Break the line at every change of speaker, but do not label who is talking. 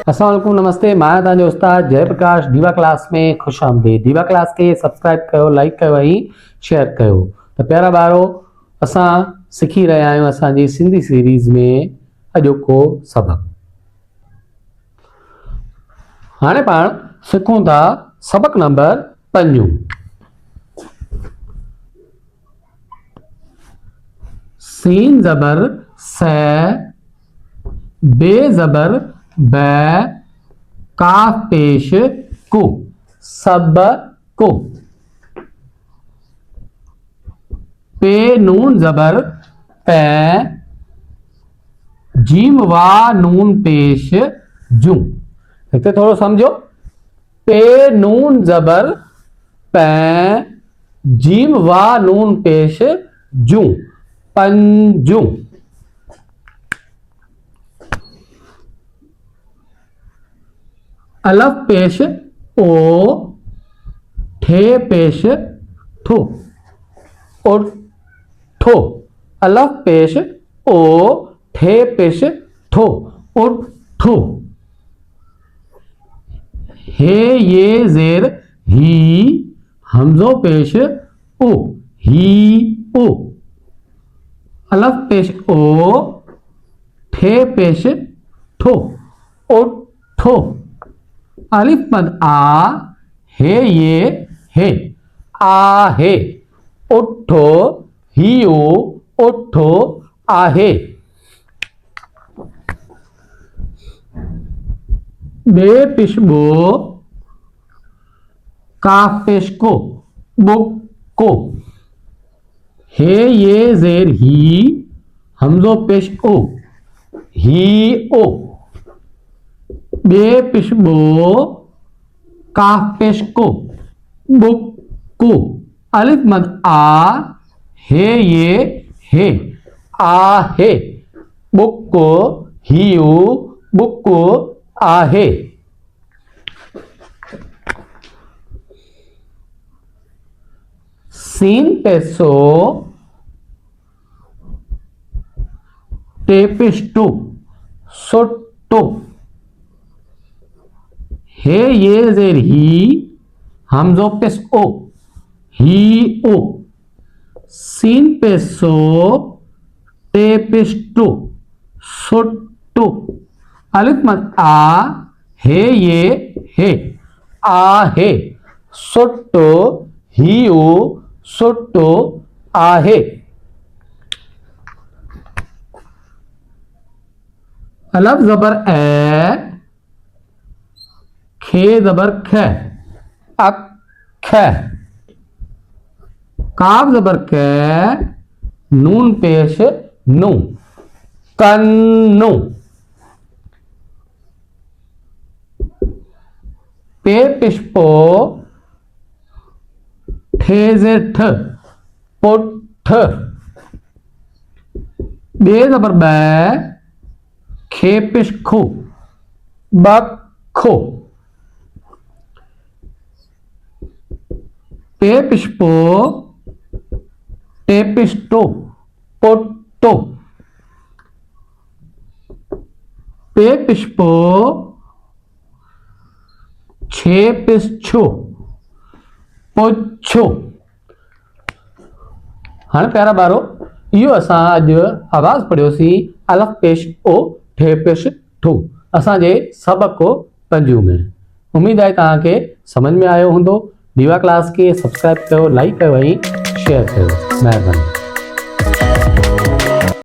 अस्सलाम वालेकुम, नमस्ते। मैं तव्हांजो उस्ताद जयप्रकाश दीवा क्लास में खुश आमदीद। दीवा क्लास के सब्सक्राइब कयो, लाइक कयो ऐं शेयर कयो। तो प्यारा ॿारो, असां सिखी रहिया आहियूं असांजी सिंधी सीरीज़ में अॼोको सबक। हाणे पाण सिखूं था सबक नंबर 5। सीन ज़बर स, बे ज़बर ब, काफ पेश को, सब को। पे नून ज़बर पै, जीम वा नून पेश जू। इतने थोड़ा समझो। पे नून ज़बर पै, जीम वा नून पेश जू, पंजू। अलफ पेश ओ, ठे पेश ठो, उठो। अलफ पेश ओ, ठे पेश ठो, उठो। हे ये जेर ही, हमजो पेश ओ, ही ओ। अलफ पेश ओ, ठे पेश ठो, उठो। अलिफ मद आ, हे ये हे, आहे। उठो, हियो, उठो, आहे। बे पेश बो, काफ पेश को, बुको। हे ये जेर ही, हमजो पेश ओ, ही ओ। बे पेश बो, काफ पेश को, बुको। अलिफ मद आ, हे ये हे, आहे। बुको, हियो, बुको, आहे। सीन पेसो, टेपिस्टो, सोटो। हे ये जेर ही, हमजो पेश ओ, ही ओ। सीन पेसो, टेपिस्टो, सोटो। अलिफ मद आ, हे ये हे, आहे। सोटो, हियो, सोटो, आहे। अलफ ज़बर ए, खे ज़बर ख, अख। काफ ज़बर क, नून पेश नु, कन्नु। पे पेश पो, ठे जेर ठ, पुठ। बे ज़बर बै, खे पेश खो, बखो। पे पेश पो, टे पेश टो, पोटो। पे पेश पो, छे पेश छो, पोछो। हाँ प्यारा बारो, यो असां अॼु आवाज़ पढ़ियोसीं अलफ पेश ओ, ठे पेश ठो, असांजे सबक 5 में। उम्मीद है तव्हांखे समझ में आयो हूंदो। दीवा क्लास के सब्सक्राइब कयो, लाइक कयो ऐं शेयर कयो। महिरबानी।